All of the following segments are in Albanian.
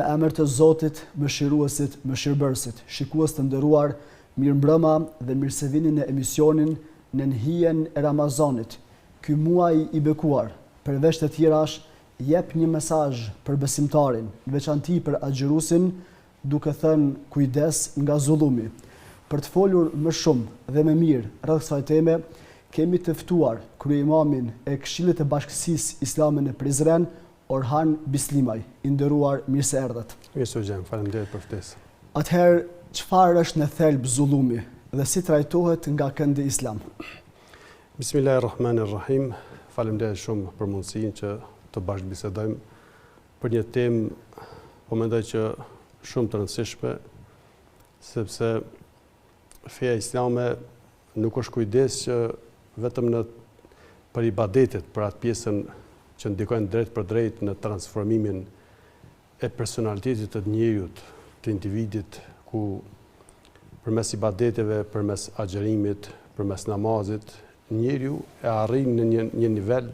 Me emër të Zotit, mëshiruesit, mëshirbërësit, shikues të nderuar, mirëmbrëma dhe mirë se vini në emisionin Në hijen e Ramazanit. Ky muaj i bekuar, përveç të tjerash, jep një mesazh për besimtarin, në veçanti për agjërusin, duke thënë kujdes nga zullumi. Për të folur më shumë dhe më mirë rreth kësaj teme, kemi të ftuar krye'imamin e Këshillit të Bashkësisë Islame në Prizren, Orhan Bislimaj. I nderuar, mirë se erdhët. Mirë, faleminderit për ftesën. Atëherë, çfarë është në thelb zullumi dhe si trajtohet nga këndi islam? Bismillahirrahmanirrahim. Faleminderit shumë për mundësinë që të bashkëbisedojmë për një temë, po mendoj që shumë të rëndësishme, sepse feja islame nuk është kujdes që vetëm për ibadetet, për atë pjesën që ndikojnë drejt për drejt në transformimin e personalitetit të njeriut, të individit, ku përmes ibadeteve, përmes agjerimit, përmes namazit, njeriu e arrin në një nivel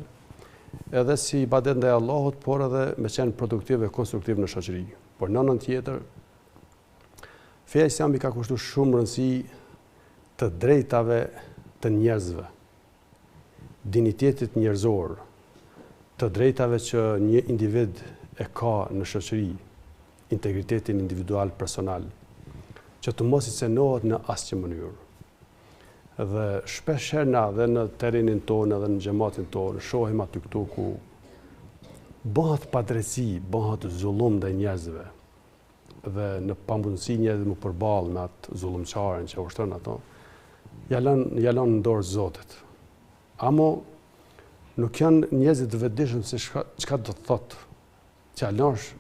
edhe si ibadet ndaj Allahut, por edhe me qenë produktiv e konstruktiv në shoqëri. Por në anën tjetër, feja islame ka kushtuar shumë rëndësi të drejtave të njerëzve, dinitetit njerëzor, të drejtave që një individ e ka në shoqëri, integritetin individual personal, që të mos i cenohet në asnjë mënyrë. Dhe shpeshherë na dhe në terrenin tonë dhe në xhamatin tonë shohim aty këtu ku bëhet padrejti, bëhet zullum ndaj njerëzve. Dhe në pamundësi njerëzit më përballë me atë zullumçaren që ushtron ato, ja lën në dorë Zotit. Amo nuk janë njerëzit të vetëdijshëm se çka do të thotë që lësh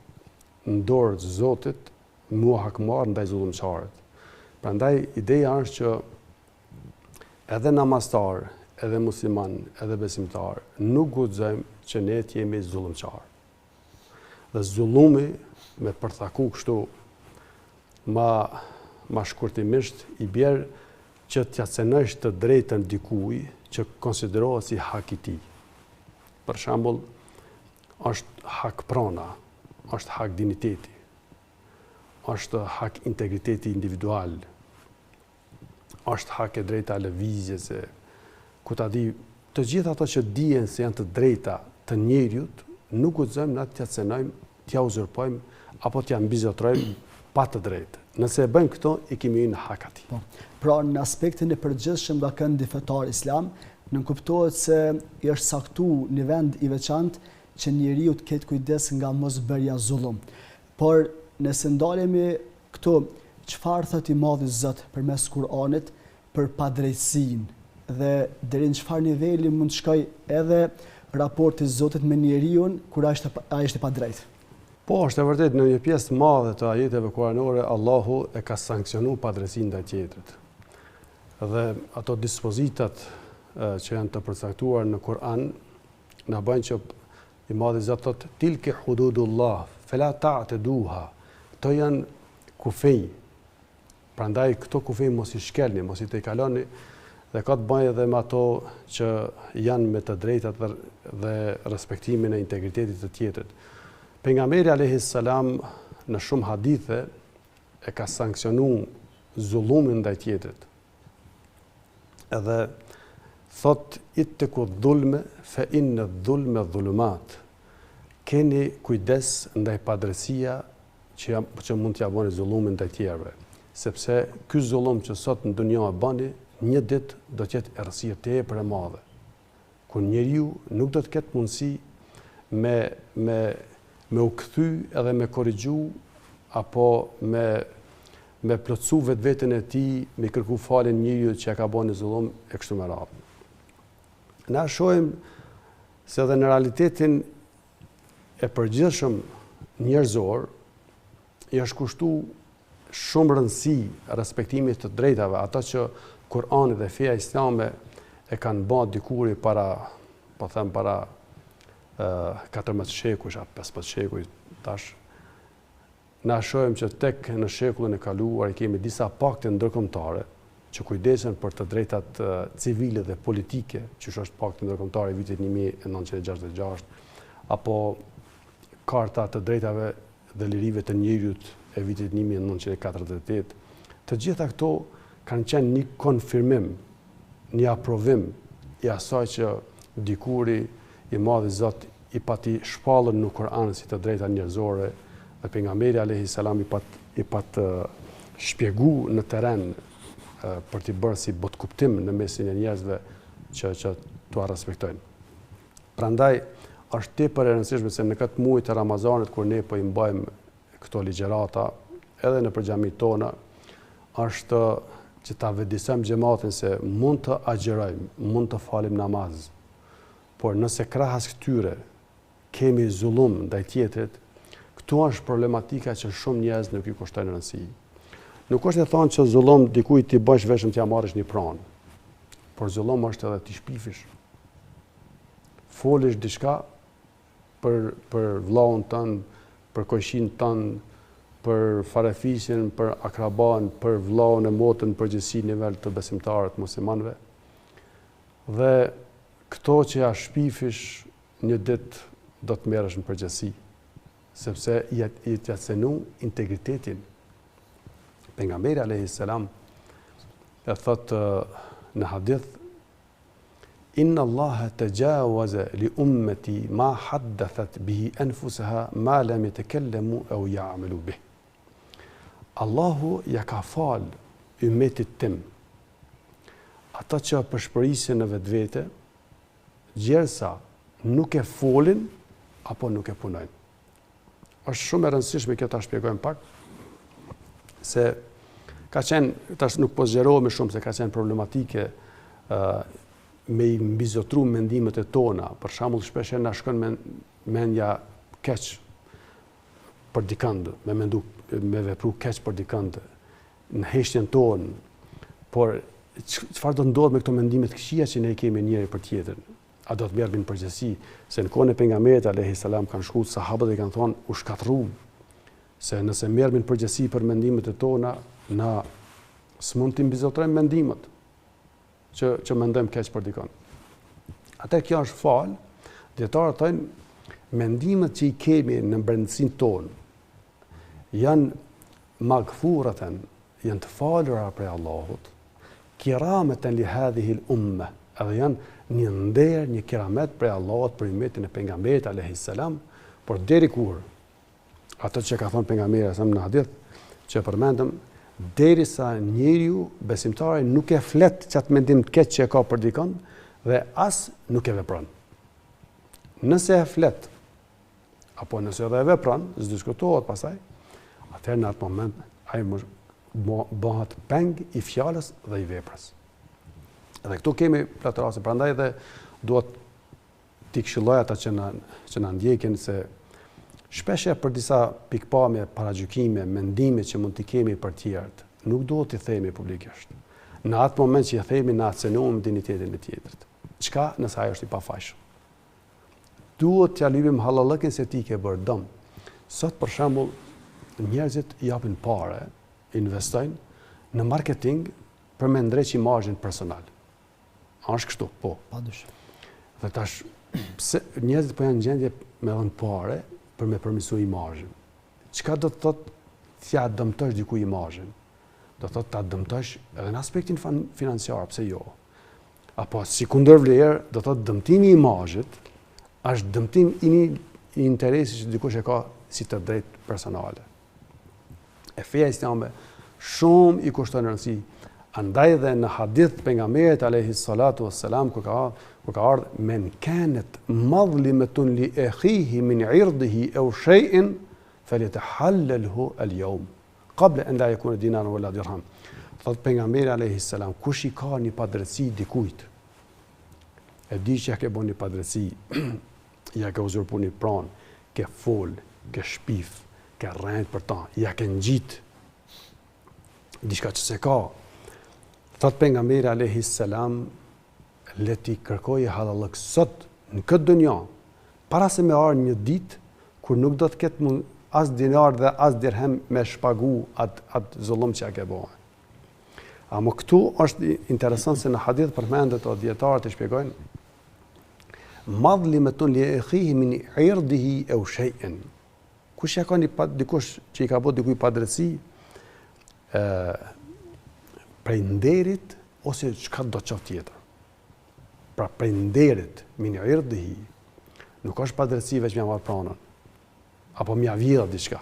në dorë Zotit mua hakmar ndaj zullumçarit. Prandaj ideja është që edhe namaztar, edhe musliman, edhe besimtar, nuk guxojmë që ne të jemi zullumçar. Dhe zullumi me përthaku kështu ma shkurtimisht i bjerë që t'ja cenojsh të drejtën dikujt që konsiderohet si hak i tij. Për shembull, është hak prana, është hak diniteti, është hak integriteti individual, është hak e drejta lëvizjese, ku ta di të gjitha ato që dihen se janë të drejta të njeriut, nuk guxojmë na t'ja cenojmë, t'ja uzurpojmë apo t'ja mbizotrojmë pa të drejtë. Nëse e bëjmë këto, i kemi hyrë në hak atij. Pra në aspektin e përgjithshëm nga këndi fetar islam, nuk kuptohet se i është saktuar një vend i veçantë që njeriu të ketë kujdes nga mosbërja zullum. Por nëse ndalemi këtu, çfarë thot i Madhi Zot përmes Kur'anit për padrejtësinë dhe deri në çfarë niveli mund të shkojë edhe raporti i Zotit me njeriu kur ai është i padrejtë? Po, është e vërtet, në një pjesë të madhe të ajeteve kuranore, Allahu e ka sankcionuar padrejtësinë ndaj tjetrit. Dhe ato dispozitat që janë të përcaktuar në Kur'an na bëjnë që i Madhi Zot thotë tilke hududullah, fela ta'taduha. Këto janë kufij. Prandaj këto kufij mos i shkelni, mos i tejkaloni, dhe ka të bëjë edhe me ato që janë me të drejtat dhe respektimin e integritetit të tjetrit. Pejgamberi alayhis salam në shumë hadithe e ka sankcionuar zullumin ndaj tjetrit. Edhe thot ittaqu dhulme fa inna dhulme dhulumat. Keni kujdes ndaj padrejësia që mund t'ja bëni zullumin ndaj tjerëve, sepse ky zullum që sot në dunjë e bani, një ditë do të jetë errësirë tepër e madhe, ku njeriu nuk do të ketë mundësi me u kthy edhe me korrigju apo me plotësu vetveten e tij, me kërku faljen njeriu që ja ka bënë zullum e kështu me radhë. Na shohim se edhe në realitetin e përgjithshëm njerëzor i është kushtuar shumë rëndësi respektimit të drejtave, ato që Kur'ani dhe feja islame e kanë bërë dikuri para 14 shekuj, 15 shekuj tash. Na shohim që tek në shekullin e kaluar kemi disa pakte ndërkombëtare që kujdesen për të drejtat civile dhe politike, që është pakti ndërkombëtar i vitit 1966, apo karta të drejtave dhe lirive të njerëzit e vitit 1948, të gjitha këto kanë qenë një konfirmim, një aprovim i asaj që dikuri i madhi Zot i pati shpallën në Kur'an si të drejta njerëzore dhe pejgamberi alayhi salam i pat shpjegu në teren për t'i bërë si botkuptim në mesin e njerëzve që t'ua respektojnë. Prandaj është tepër e rëndësishme se në këtë muaj të Ramazanit kur ne po i mbajmë këto ligjërata edhe në xhamit tona, është që ta vëdisojmë xhamatin se mund të agjerojmë, mund të falim namaz, por nëse krahas këtyre kemi zullum ndaj tjetrit, këtu është problematika që shumë njerëz nuk i kushtojnë rëndësi. Nuk është e thonë që zullum dikujt t'i bësh vetëm t'ia marrësh një pranë, por zullum është edhe t'i shpifish. Folish diçka për vllahun tënd, për koqin tënd, për farefishin, për akraban, për vllahun e motën në përgjithësi nivel të besimtarët muslimanëve. Dhe këto që ja shpifish një ditë do të merresh në përgjithësi, sepse i të cenu integritetin. Pejgamberi alayhi salam e thotë në hadith: Inna Allaha tajawaza li ummati ma haddathat bihi anfusaha ma lam yatakallamu aw ya'malu bih. Allahu ja ka fal ummetit tim ata që përshpërisin në vetvete, gjersa nuk e folin apo nuk e punojnë. Është shumë e rëndësishme kjo ta shpjegojmë pak, se ka qenë, tash nuk po zgjerohemi shumë se ka qenë problematike me i mbizotru mendimet e tona. Për shembull, shpesh na shkon mendja keq për dikënd, me vepru keq për dikënd në heshtjen tonë, por çfarë do ndodh me këto mendime të këqija që ne kemi njëri për tjetrin? A do të merremi në përgjegjësi? Se në kohën e pejgamberit alayhi salam kanë shkuar sahabët dhe kanë thonë u shkatërruam, se nëse merremi në përgjegjësi për mendimet e tona, na s'mund të mbizotrojmë mendimet që mendojmë keq për dikon. Atë kjo është fal, dietarët thonë mendimet që i kemi në brendësinë tonë janë maghfuratan, janë të falura prej Allahut, kiramatan li hadhihi al-umma, edhe janë një nder, një kiramet prej Allahut për ummetin e pejgamberit alayhi salam, por deri kur ato që ka thënë pejgamberi sa në hadith që përmendëm, derisa njeriu besimtari nuk e flet çat mendim të keq që e ka për dikon dhe as nuk e vepron. Nëse e flet apo nëse edhe e vepron, s'diskutohet pasaj, atëherë në atë moment ai bëhet peng i fjalës dhe i veprës. Edhe këtu kemi plot raste, prandaj dhe duhet t'i këshilloj ata që na ndjekin se shpeshe për disa pikpamje, paragjykime, mendime që mund t'i kemi për tjerët, nuk duhet t'i themi publikisht. Në atë moment që i themi, na cenojmë dinitetin e tjetrit. Çka nëse ai është i pafajshëm? Duhet t'ja lypim halallëkin se ti ke bërë dëm. Sot për shembull, njerëzit japin parë, investojnë në marketing për me ndreq imazhin personal. A është kështu? Po. Padyshim. Dhe tash pse njerëzit po janë në gjendje me dhënë parë për me përmirësu imazhin. Çka do të thotë t'ja dëmtosh diku imazhin? Do thotë ta dëmtosh edhe në aspektin financiar, pse jo? Apo si kundërvlerë, do thotë dëmtimi i imazhit është dëmtim i një interesi që dikush e ka si të drejtë personale. E feja islame shumë i kushton rëndësi. Andaj dhe në hadith pejgamberit alayhi salatu wassalam ku ka ardhur men kanat madhlimatun li akhihi min 'irdihi aw shay'in falyatahallalhu al-yawm qabla an la yakuna dinar wala dirham. Thot pejgamberi alayhi salam, kush i ka një padrejti dikujt, e di që ja ke bën një padrejti, ja ke uzurpuar një pranë, ke fol, ke shpif, ke rrend për ta, ja ke ngjit diçka që se ka. Thot pejgamberi alayhi salam, le ti kërkoje halallëk sot në këtë dunja, para se me ardhë një ditë kur nuk do të ketë as dinar dhe as dirhem me shpagu atë zullum që ja ke bëhe. Amo këtu është interesant se në hadith përmendet o dietarët e shpjegojnë madhlimatun li akhihi min 'irdihi aw shay'in. Kush ja ka dikush që i ka bërë dikuj padrejtësi, prej nderit ose çka do të qoftë tjetër. Pra prej nderit, min irdihi, nuk është padrejtësi veç mja marrë pranën, apo mja vjedhë diçka,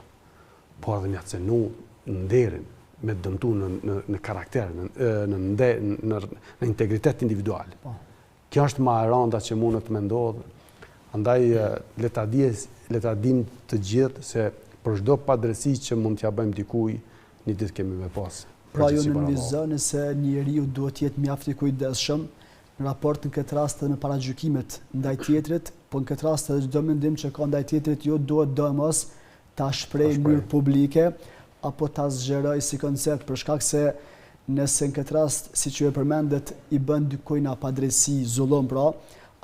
por edhe mja cenu nderin, me dëmtu në karakter, në integritet individual. Kjo është ma e rënda që mund të mendohet, andaj le ta dim të gjithë se për çdo padrejtësi që mund t'ja bëjmë dikuj, një ditë kemi me pas. Pra ju nënvizoni se njeriu duhet të jetë mjaft i kujdesshëm në raport në këtë rast me paragjykimet ndaj tjetrit, po në këtë rast edhe çdo mendim që ka ndaj tjetrit ju duhet domos ta shprehë në mënyrë publike apo ta zgjeroj si koncept, për shkak se nëse në këtë rast, siç ju e përmendet, i bën dikujt na padrejtësi, zullum pra,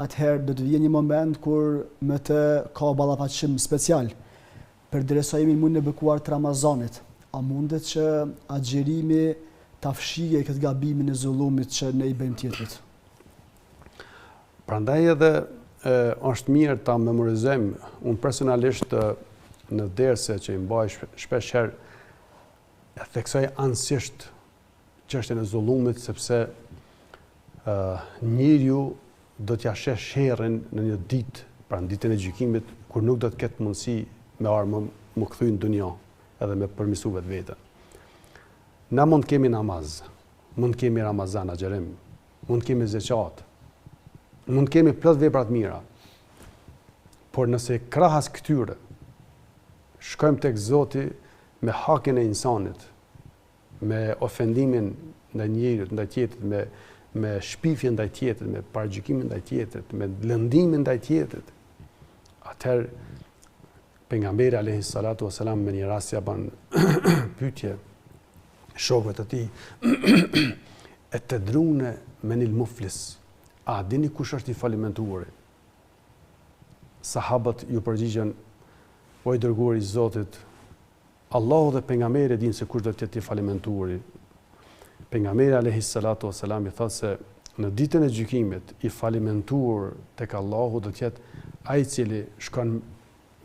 atëherë do të vijë një moment kur me të ka ballafaqim special. Për derisa jemi mund në bekuar të Ramazanit, a mundet që agjerimi ta fshijë këtë gabimin e zullumit që ne i bëjmë tjetrit? Prandaj edhe është mirë ta memorizojmë. Unë personalisht në derse që i mbaj shpesh herë e theksoj anësisht çështjen e zullumit, sepse njeriu do t'ja shesh sherrin në një ditë, pra në ditën e gjykimit, kur nuk do të ketë mundësi me armë më kthy në dunjë edhe me përmirësu vetveten. Na mund kemi namaz, mund kemi Ramazan, agjerim, mund kemi zeqat, mund kemi plot vepra të mira, por nëse krahas këtyre shkojmë tek Zoti me hakin e insanit, me ofendimin ndaj njerit, ndaj tjetrit, me shpifjen ndaj tjetrit, me paragjykimin ndaj tjetrit, me lëndimin ndaj tjetrit, atëherë pejgamberi alayhi salatu wasalam me një rast ja bën pyetje shokëve të tij, e të drune menil muflis, a dini kush është i falimentuari? Sahabët ju përgjigjen, o i dërguari i Zotit, Allahu dhe pejgamberi dinë se kush do të jetë i falimentuari. Pejgamberi alayhi salatu wasalam i thotë se në ditën e gjykimit i falimentuar tek Allahu do të jetë ai i cili shkon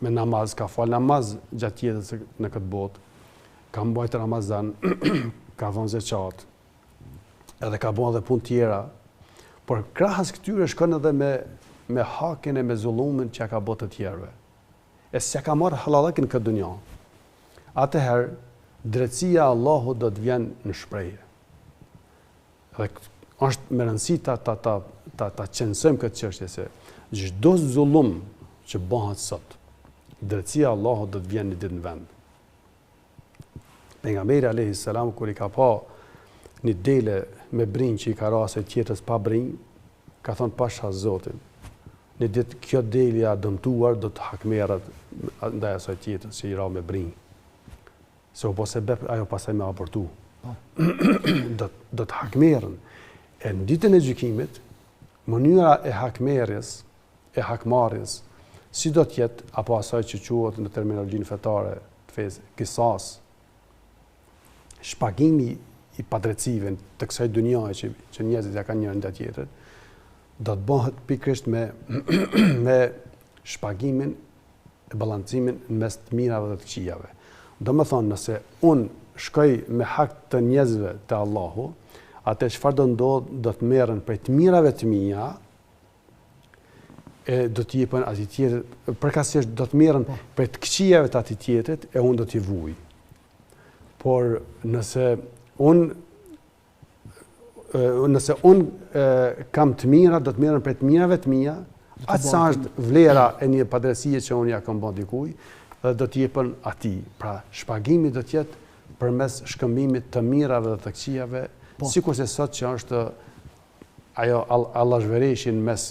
me namaz, ka fal namaz gjatë jetës në këtë botë, ka mbajtur Ramazan, ka dhënë zeqat, edhe ka bën edhe punë tjera, por krahas këtyre shkon edhe me hakin e me zullumin që ka bërë të tjerëve. E s'ja ka marrë halallakin këtë dunjë. Atëherë drejtësia e Allahut do të vjen në shprehje. Dhe është me rëndësi ta qensojmë këtë çështje se çdo zullum që bëhet sot, drejtësia e Allahut do të vjen një ditë në vend. Pejgamberi alayhi salam kur i ka pa një dele me brinj që i ka rase tjetrës pa brinj, ka thonë pasha Zotin, një ditë kjo delja dëmtuar do të hakmerret ndaj asaj tjetrës që i ra me brinj. Se o po se bep, ajo pasaj me aportu. Do të hakmerën. E në ditën e gjykimit, mënyra e hakmerjes, e hakmarjes, si do t'jetë, apo asaj që quhet në terminologjinë fetare të fesë, kisas, shpagimi i padrejtësive të kësaj dunjaje që njerëzit ja kanë njërin ndaj tjetrit, do të bëhet pikërisht me shpagimin e ballancimin mes të mirave dhe të këqijave. Do më thonë, nëse unë shkoj me hak të njerëzve të Allahu, atë çfarë do ndodh, do të merren prej të mirave të mia, e do t'i jepen atij tjetrit, përkatësisht do të merren prej të këqijave të atij tjetrit, e unë do t'i vuj. Por nëse unë kam të mira, do të merren prej të mirave të mia, atë sa është vlera e një padrejtësie që unë ja kam bën dikujt, dhe do të jepen atij. Pra, shpagimi do të jetë përmes shkëmbimit të mirave dhe të këqijave, sikurse sot që është ajo allazhvereshin mes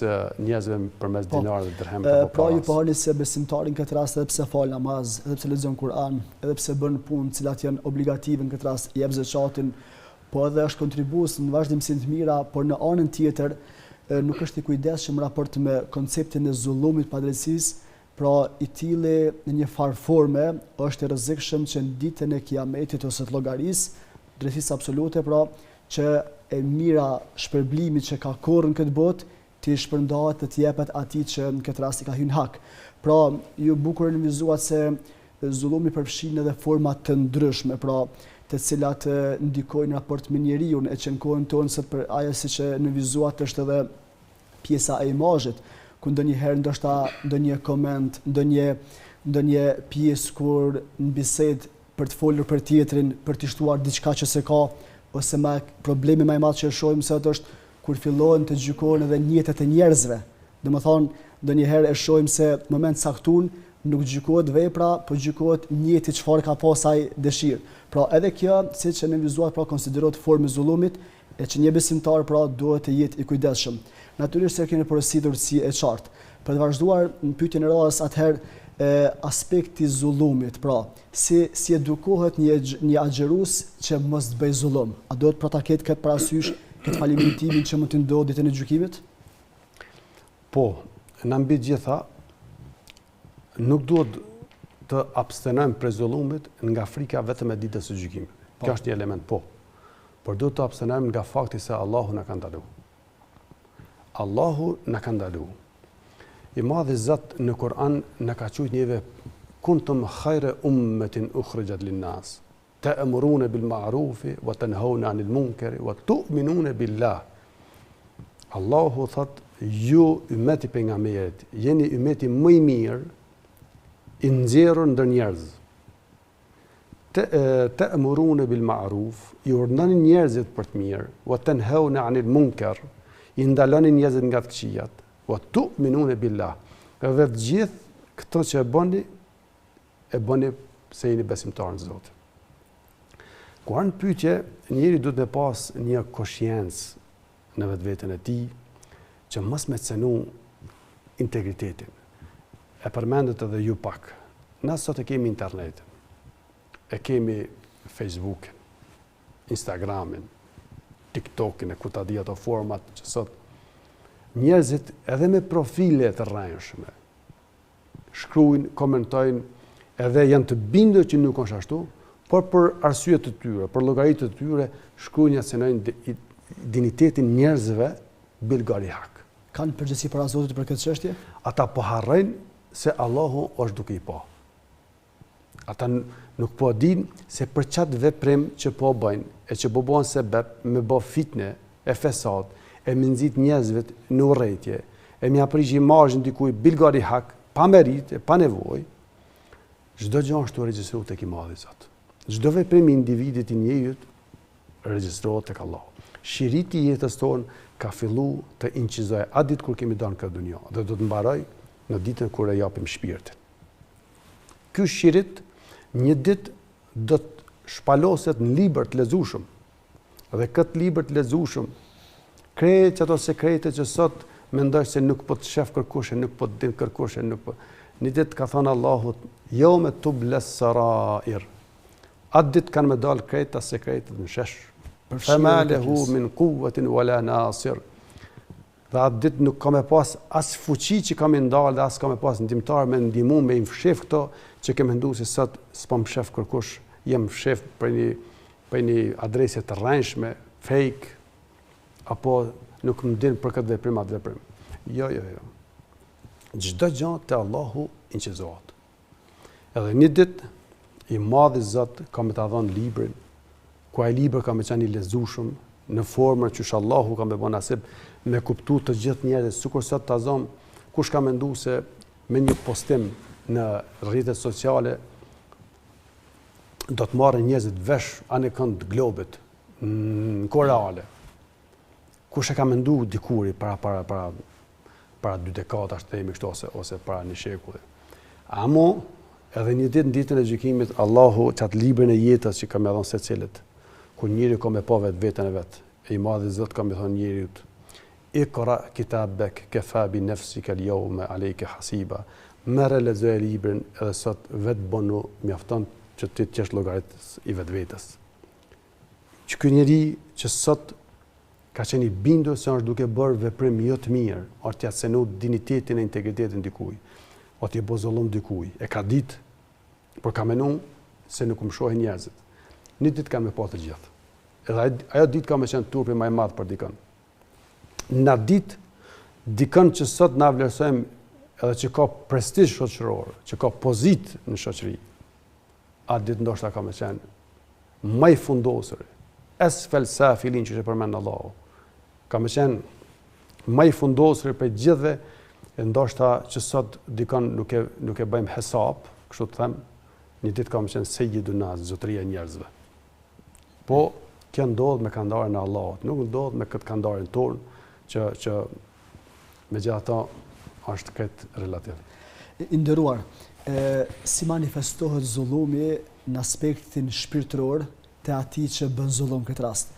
njerëzve përmes dinarëve dhe dirhemit apo pra ju pohoni se besimtari në këtë rast edhe pse fal namaz, edhe pse lexon Kur'an, edhe pse bën punë të cilat janë obligative në këtë rast, jep zakatin, po edhe është kontribues në vazhdimsinë të mira, por në anën tjetër nuk është i kujdesshëm raport me konceptin e zullumit, padrejtësisë. Pra i tili në një farë forme është i rrezikshëm që në ditën e kiametit ose të llogarisë, drejtësisë absolute, pra që e mira shpërblimi që ka korrë në këtë botë të shpërndahet të jepet atij që në këtë rast i ka hyrë hak. Pra ju bukur nënvizuat se zullumi përfshin edhe forma të ndryshme, pra të cilat ndikojnë raport me njeriun, e që në kohën tonë se për ajo si që në vizuat është edhe pjesa e imazhit, ku ndonjëherë ndoshta ndonjë koment, ndonjë pjesë kur në bisedë për të folur për tjetrin, për të shtuar diçka që se ka, ose problemi më i madh që shohim sot është kur fillohen të gjykohen edhe njëtet e njerëzve. Domethënë, ndonjëherë e shohim se në moment saktun nuk gjykohet vepra, po gjykohet njëti çfarë ka pasaj dëshirë. Pra edhe kjo, siç e vizuar, pra konsiderohet formë zullumit, e që një besimtar pra duhet të jetë i kujdesshëm. Natyrisht se kemi porositur si e qartë. Për të vazhduar në pyetjen e radhës, atëherë aspekti zullumit, pra si edukohet një agjerues që mos të bëj zullum. A duhet pra ta ketë këtë parasysh, këtë falimitimin që mund të ndodhë ditën e gjykimit? Po, në mbi gjitha, nuk duhet të abstenojmë prej zullumit nga frika vetëm e ditës së gjykimit. Kjo është një element, po. Por duhet të abstenojmë nga fakti se Allahu na ka ndaluar. Allahu na ka ndaluar. I madhi Zot në Kur'an na ka thujt njëve kuntum khayra ummatin ukhrijat lin-nas ta'muruna bil ma'rufi wa tanhauna 'anil munkari wa tu'minuna billah. Allahu thot, ju ummeti pejgamberit, jeni ummeti më i mirë i nxjerrur ndër njerëz. Ta'muruna bil ma'ruf, i urdhënoni njerëzit për të mirë, wa tanhauna 'anil munkar, i ndaloni njerëzit nga të këqijat, wa tu'minuna billah. Edhe të gjithë këto që e bëni se jeni besimtar në Zot. Kur në pyetje, njeri duhet të pas një konsciencë në vetveten e tij që mos me cenu integritetin. E përmendet edhe ju pak. Na sot e kemi internetin, e kemi Facebookin, Instagramin, TikTokin, e ku ta di ato format që sot njerëzit edhe me profile të rrënjshme shkruajnë, komentojnë, edhe janë të bindur që nuk është ashtu, por për arsye të tyre, për llogaritë të tyre, shkruajnë që cenojnë dinjitetin njerëzve bilgari hak. Kanë përgjegjësi para Zotit për këtë çështje? Ata po harrojnë se Allahu është duke i pa. Ata nuk po dinë se për çat veprim që po bëjnë, e që po bëhen sebeb me bë fitne, e fesad, e me nxit njerëzve në urrëtie, e me aprish imazhin dikujt bilgari hak, pa meritë, pa nevojë. Çdo gjë është regjistruar tek i Madhi Zot. Çdo veprim i individit i njerit regjistrohet tek Allahu. Shiriti i jetës tonë ka filluar të incizojë atë ditë kur kemi dhënë këtë dunjë dhe do të mbaroj në ditën kur e japim shpirtin. Ky shirit një ditë do të shpaloset në libër të lezueshëm. Dhe këtë libër të lezueshëm krejt ato sekrete që sot mendoj se nuk po të shef kërkush, nuk po të din kërkush, nuk po. Një ditë ka thënë Allahut, "Yawma tubla as-sarair." Atë ditë kanë me dalë krejta sekretet në shesh. Fama lahu min quwwatin wala nasir. Dhe atë ditë nuk ka me pas as fuqi që ka me ndalë, as ka me pas ndihmtar me ndihmu me infshef këto që ke menduar se sot s'po më shef kërkush, jem fshef për një adresë të rrënjshme, fake, apo nuk më din për këtë veprim atë veprim. Jo. Çdo gjë te Allahu incizohet. Edhe një ditë i Madhi Zot ka me ta dhënë librin, ku ai libër ka me qenë i lezueshëm në formën që Allahu ka me bën nasib me kuptu të gjithë njerëzit, sikur sot ta zom kush ka menduar se me një postim në rrjetet sociale do të marrin njerëzit vesh anë kënd globit në korale. Kush e ka menduar dikuri para 2 dekada themi kështu ose para një shekulli. Amo edhe një ditë në ditën e gjykimit Allahu çat librin e jetës që ka më dhënë secilit, ku njeriu ka me pa vetveten e vet. E i Madhi Zot ka më thonë njeriu: "Iqra kitabak kafa bi nafsika al-yawma alayka hasiba." Merë lexoje librin edhe sot vetë bënu mjafton që ti të jesh llogarit i vetvetes. Që ky njeri që sot ka qenë i bindur se është duke bërë veprim jo të mirë, është t'ia cenu dinjitetin e integritetin dikujt, o t'i bë zullum dikujt, e ka ditë, por ka menuar se nuk më shohin njerëzit. Një ditë kanë me pa të gjithë. Edhe ajo ditë ka me qenë turpi më i madh për dikën. Na ditë dikën që sot na vlerësojmë edhe që ka prestizh shoqëror, që ka pozitë në shoqëri, atë ditë ndoshta ka më qenë më i fundosur. Esfel safilin që është përmend Allahu. Ka më qenë më i fundosur për gjithëve, e ndoshta që sot dikon nuk e bëjmë hesap, kështu të them, një ditë ka më qenë sejidun nas, zotëria e njerëzve. Po kjo ndodh me kandarën e Allahut, nuk ndodh me këtë kandarën tonë që megjithatë është këtë relativ. I nderuar, si manifestohet zullumi në aspektin shpirtëror të atij që bën zullum këtë rast?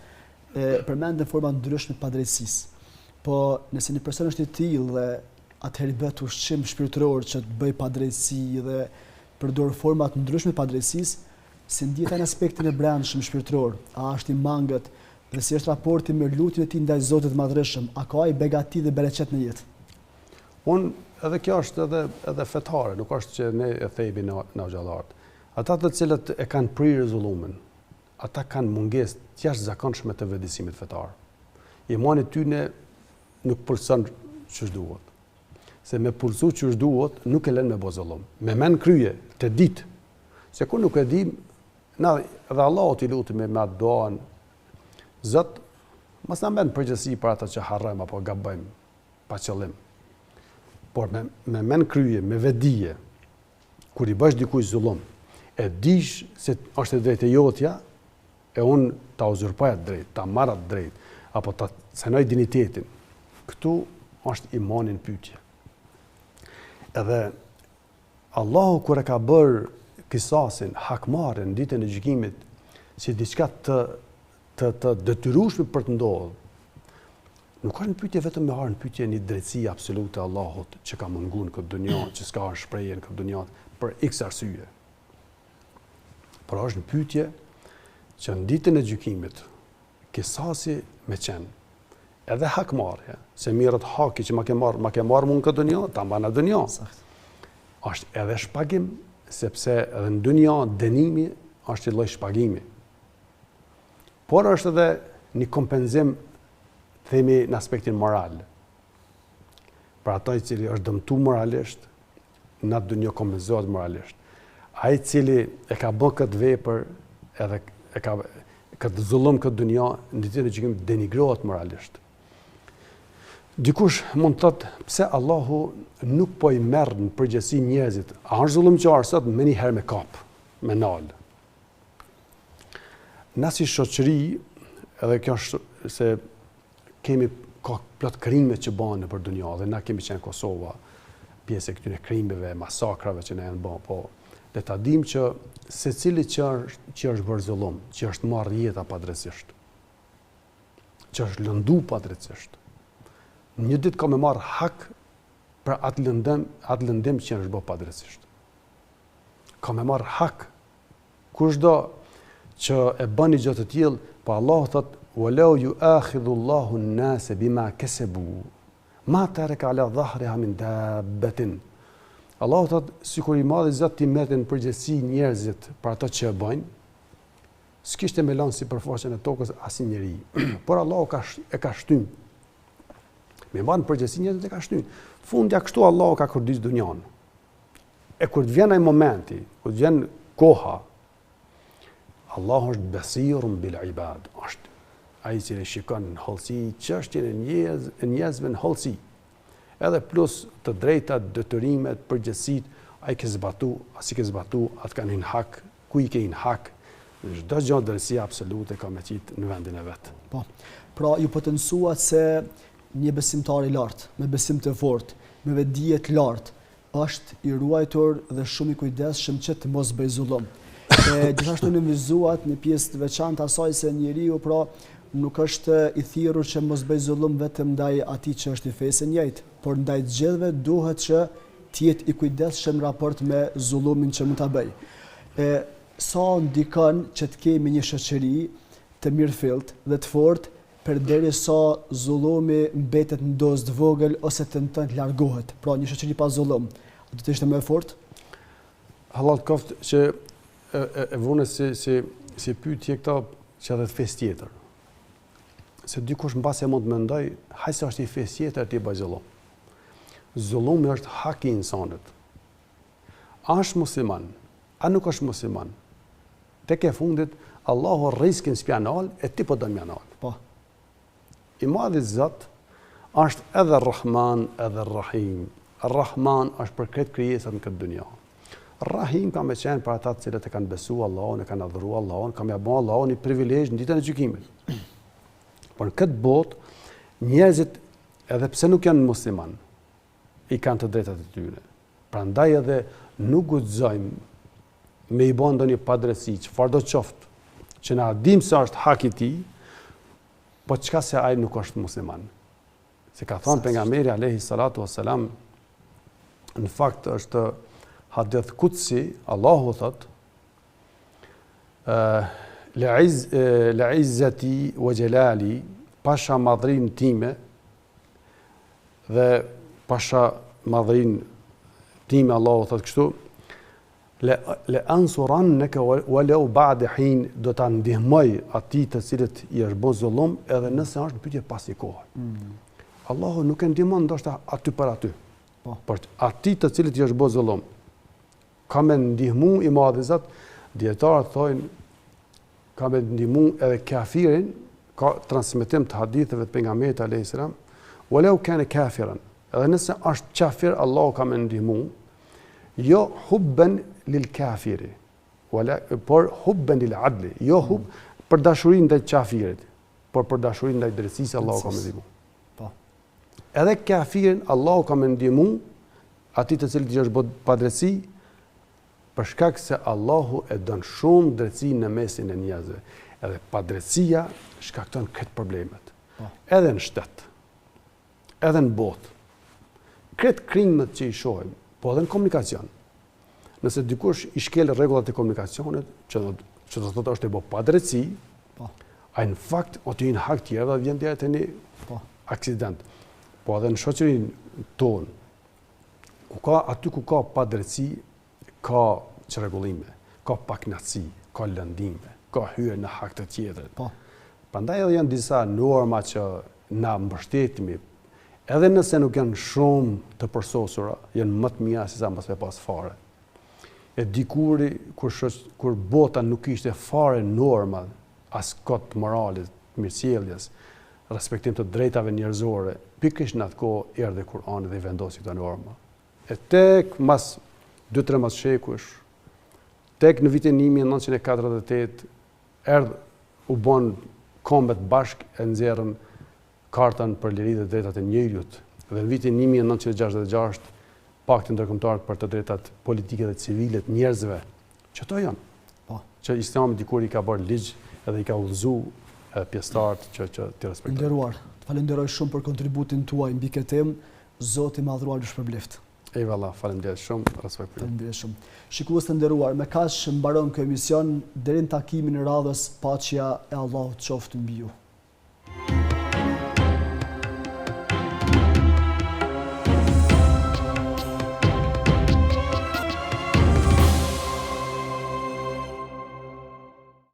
Përmendën forma ndryshme të padrejtësisë. Po nëse një person është i tillë dhe atëherë bëhet ushqim shpirtëror që të bëj padrejtësi dhe përdor forma të ndryshme të padrejtësisë, si ndihet në aspektin e brendshëm shpirtëror, a është i mangët dhe si është raporti me lutjen e tij ndaj Zotit të Madhreshëm, a ka ai begati dhe bereqet në jetë? Edhe kjo është edhe fetare, nuk është që ne e thejbi në xhallarët. Ata të cilët e kanë prirë zullumin, ata kanë mungesë të jashtëzakonshme të vëdësimit fetar. Imani tyne nuk pulson ç'është duhet. Se me pulsu ç'është duhet, nuk e lën me bë zullum. Me men kryje të ditë. Se kur nuk e di, na dhe Allahu t'i lutem me atë duan, Zot, mos na bën përgjegjësi për ata që harrojmë apo gabojmë pa qëllim. Por me men kryje, me vedije, kur i bësh dikujt zullum, e dish se është e drejtë e jotja, e unë ta uzurpoj atë drejt, ta marr atë drejt, apo ta cenoj dinitetin. Këtu është imani në pyetje. Edhe Allahu kur e ka bërë kisasin, hakmarrën, ditën e gjykimit, si diçka të detyrueshme për të ndodhur, nuk ka në pyetje vetëm me harë në pyetje një drejtësi absolute Allahut që ka mungu në këtë dunja, që s'ka shprehje në këtë dunja për x arsye. Por është në pyetje që në ditën e gjykimit, kisasi me qenë, edhe hakmarrja, se mirët haki që ma ke marrë mund këtë dunja, ta mba në dunja. Është edhe shpagim, sepse edhe në dunja dënimi është i lloj shpagimi. Por është edhe një kompenzim, themi në aspektin moral. Për ata i cili është dëmtu moralisht, në atë dunjë kompenzohet moralisht. Ai i cili e ka bën këtë vepër, edhe e ka këtë zullum këtë dunjë, në ditën e gjykimit denigrohet moralisht. Dikush mund të thotë, pse Allahu nuk po i merr në përgjegjësi njerëzit? A është zullumçar sot me një herë me kap, me nal? Na si shoqëri, edhe kjo është se kemi ka plot krime që bëhen nëpër dunjë dhe na kemi qenë Kosova pjesë e këtyre krimeve, masakrave që ne janë bën, po le ta dimë që secili që është bërë zullum, që është marrë jeta padrejtisht, që është lëndu padrejtisht, një ditë ka me marrë hak për atë lëndim që është bërë padrejtisht. Ka me marrë hak kushdo që e bën një gjë të tillë, po Allahu thotë وَلَوْ يُؤَاخِذُ اللَّهُ النَّاسَ بِمَا كَسَبُوا مَا تَرَكَ عَلَى ظَهْرِهَا مِنْ دَابَّةٍ. Allahu thotë, sikur i madhi Zot t'i merrte në përgjegjësi njerëzit për ato që e bëjnë, s'kishte me lënë sipërfaqen e tokës asnjë njeri. Por Allahu e ka shtyn. Me marrë në përgjegjësi njerëzit e ka shtyn. Fundja kështu Allahu ka kurdis dunjan. E kur të vjen ai momenti, kur të vjen koha, Allahu është basirun bil ibad, është ai që shikon në hollësi çështjen e njerëzve në hollësi. Edhe plus të drejtat, detyrimet, përgjegjësitë, ai ke zbatu, as i ke zbatu, atë kanë në hak, ku i ke në hak. Çdo gjë drejtësia absolute ka me qit në vendin e vet. Po. Pra ju potencuat se një besimtar i lartë, me besim të fortë, me vetdije të lartë, është i ruajtur dhe shumë i kujdesshëm që të mos bëjë zullum. Gjithashtu nënvizuat një pjesë të veçantë asaj se njeriu pra nuk është i thirrur që mos bëj zullum vetëm ndaj atij që është i fesë njëjtë, por ndaj të gjithëve duhet që të jetë i kujdesshëm në raport me zullumin që mund ta bëj. Sa ndikon që të kemi një shoqëri të mirëfillt dhe të fortë përderisa zullumi mbetet në dozë të vogël ose tenton të largohet. Pra një shoqëri pa zullum, do të ishte më e fortë? Allah të koft që e vune si pyetje këta që edhe të fesë tjetër. Se dikush mbas e mund të mendoj, hajse është i fesë tjetër ti bëj zullum. Zullumi është hak i insanit. A është musliman? A nuk është musliman? tek e fundit, Allahu riskin s'pjanal, e ti po do mjanal. Po. I madhi Zot është edhe Rahman, edhe Rahim. Rahman është për këtë krijesat në këtë dunja. Rahim ka me qenë për ata të cilët e kanë besu Allahun, e kanë adhuru Allahun, ka me bo Allahun i privilegj në ditën e gjykimit. Por në këtë botë, njerëzit, edhe pse nuk janë musliman, i kanë të drejtat e tyre. Prandaj edhe nuk guxojmë me i bën ndonjë padrejti, çfarë do qoftë, që na dim se është hak i tij, po çka se ai nuk është musliman. Se ka thënë pejgamberi alayhi salatu wassalam, në fakt është hadith kutsi, Allahu thot, Le'izzati wa gjelali, pasha madhrin time, dhe pasha madhrin time, Allahu thot kështu, le ansuran neke walau ba'de hin, do të ndihmoj ati të cilët i është bo zullum, edhe nëse është në pyetje pas i kohë. Allahu nuk e ndihmon ndoshta aty për aty. Por ati të cilët i është bo zullum, ka me ndihmu i madhi Zot, dietarët thojnë, ka me ndihmu edhe kafirin, ka transmetim të haditheve të pejgamberit alayhis salam, walau kana kafiran, edhe nëse është kafir, Allahu ka me ndihmu, jo hubben lil kafiri, por hubben lil adli, jo për dashurinë ndaj kafirit, por për dashurinë ndaj drejtësisë, Allahu ka me ndihmu. Edhe kafirin, Allahu ka me ndihmu, ati të cilët i është bërë padrejti, për shkak se Allahu e don shumë drejtësinë në mesin e njerëzve. Edhe padrejtia shkakton këtë problemet. Edhe në shtet, edhe në botë. Këtë krimët që i shohim, po edhe në komunikacion. Nëse dikush i shkel rregullat e komunikacionit, që do thotë është e bë padrejti, ai në fakt o të hak tjerë dhe vjen deri te një aksident. Po edhe në shoqërinë tonë, aty ku ka padrejti, ka çrregullime, ka paknatësi, ka lëndime, ka hyrje në hak të tjetrit. Prandaj edhe janë disa norma që na mbështetemi, edhe nëse nuk janë shumë të përsosura, janë më të mira se sa mos me pas fare. E dikuri kur bota nuk ishte fare norma, as kod moralit, mirësjelljes, respektim të drejtave njerëzore, pikërisht në atë kohë erdhi Kur'ani dhe i vendosi këto norma. E tek mas 2-3 mas shekush, tek në vitin 1948, u bën kombet bashk e nxjerrën kartën për liritë dhe drejtat e njeriut, dhe në vitin 1966, pakti ndërkombëtar për të drejtat politike dhe civile të njerëzve, që to janë. Që Islami dikur i ka bërë ligj edhe i ka udhëzuar pjesëtarët që të respektojnë. Nderuar, të falenderoj shumë për kontributin tuaj mbi këtë temë. Zoti i madhruar ju shpërbleft. Eyvallah, faleminderit shumë, respekt për. Faleminderit shumë. Shikues të nderuar, me kaq mbaron ky emision, deri në takimin e radhës, paqja e Allahut qoftë mbi ju.